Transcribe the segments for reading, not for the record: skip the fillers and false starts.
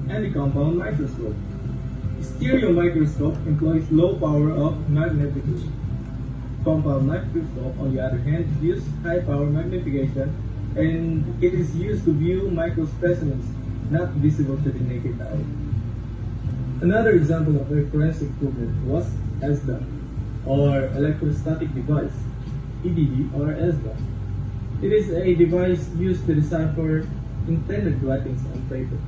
and the compound microscope. Stereo microscope employs low power of magnification. Compound microscope, on the other hand, uses high power magnification, and it is used to view microspecimens not visible to the naked eye. Another example of a forensic equipment was ESDA, or electrostatic device, EDD or ESDA. It is a device used to decipher intended writings on paper.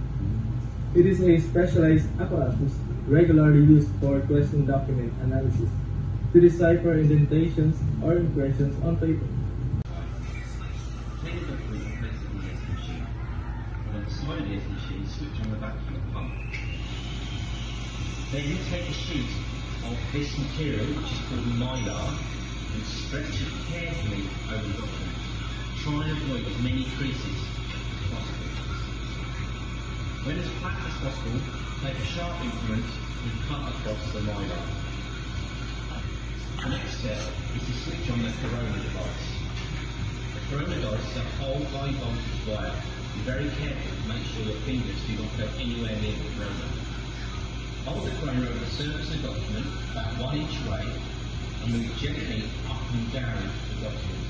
It is a specialized apparatus regularly used for question document analysis to decipher indentations or impressions on paper. Take a document and place it in the S machine. And on the side of the S machine, switch on the vacuum pump. Then you take a sheet of this material, which is called mylar, and stretch it carefully over the document. Try and avoid as many creases as possible. When as flat as possible, take a sharp implement and cut across the mylar. The next step is to switch on the corona device. The corona device is a whole high voltage wire. Be very careful to make sure your fingers do not go anywhere near the corona. Hold the corona over the surface of the document about 1 inch away and move gently up and down the document.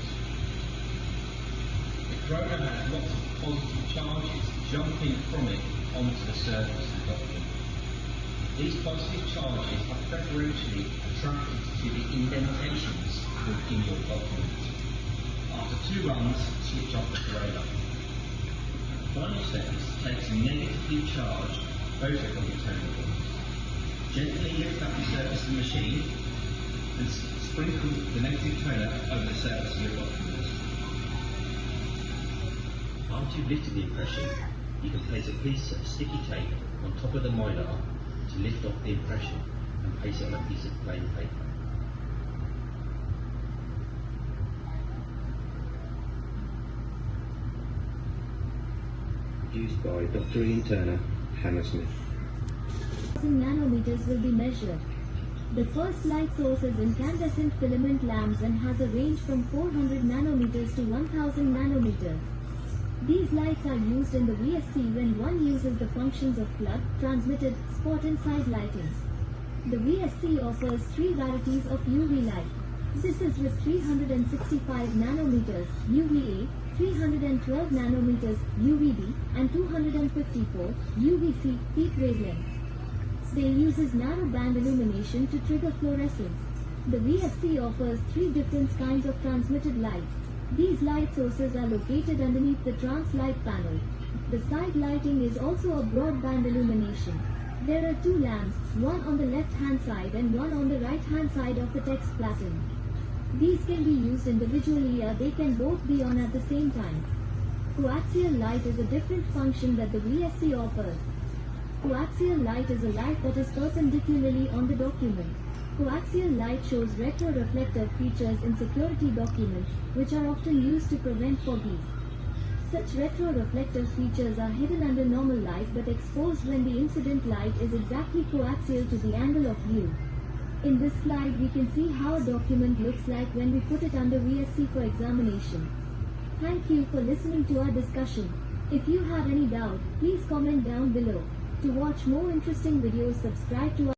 The corona has lots of positive charges jumping from it onto the surface of the document. These positive charges are preferentially attracted to the indentations within your document. After 2 runs, switch off the corona. The final step is to take some negatively charged photocopy toner boards. Gently lift up the surface of the machine and sprinkle the negative toner over the surface of your document. After you've lifted the impression, you can place a piece of sticky tape on top of the mylar to lift off the impression and place it on a piece of plain paper. Produced by Dr. Ian Turner, Hammersmith. Nanometers will be measured. The first light source is incandescent filament lamps and has a range from 400 nanometers to 1000 nanometers. These lights are used in the VSC when one uses the functions of flood, transmitted, spot and side lighting. The VSC offers 3 varieties of UV light. This is with 365 nanometers UVA, 312 nanometers UVB and 254 UVC peak wavelengths. They uses narrowband illumination to trigger fluorescence. The VSC offers 3 different kinds of transmitted light. These light sources are located underneath the trans light panel. The side lighting is also a broadband illumination. There are 2 lamps, one on the left hand side and one on the right hand side of the text platen. These can be used individually or they can both be on at the same time. Coaxial light is a different function that the VSC offers. Coaxial light is a light that is perpendicularly on the document. Coaxial light shows retroreflective features in security documents, which are often used to prevent foggies. Such retroreflective features are hidden under normal light but exposed when the incident light is exactly coaxial to the angle of view. In this slide, we can see how a document looks like when we put it under VSC for examination. Thank you for listening to our discussion. If you have any doubt, please comment down below. To watch more interesting videos, subscribe to our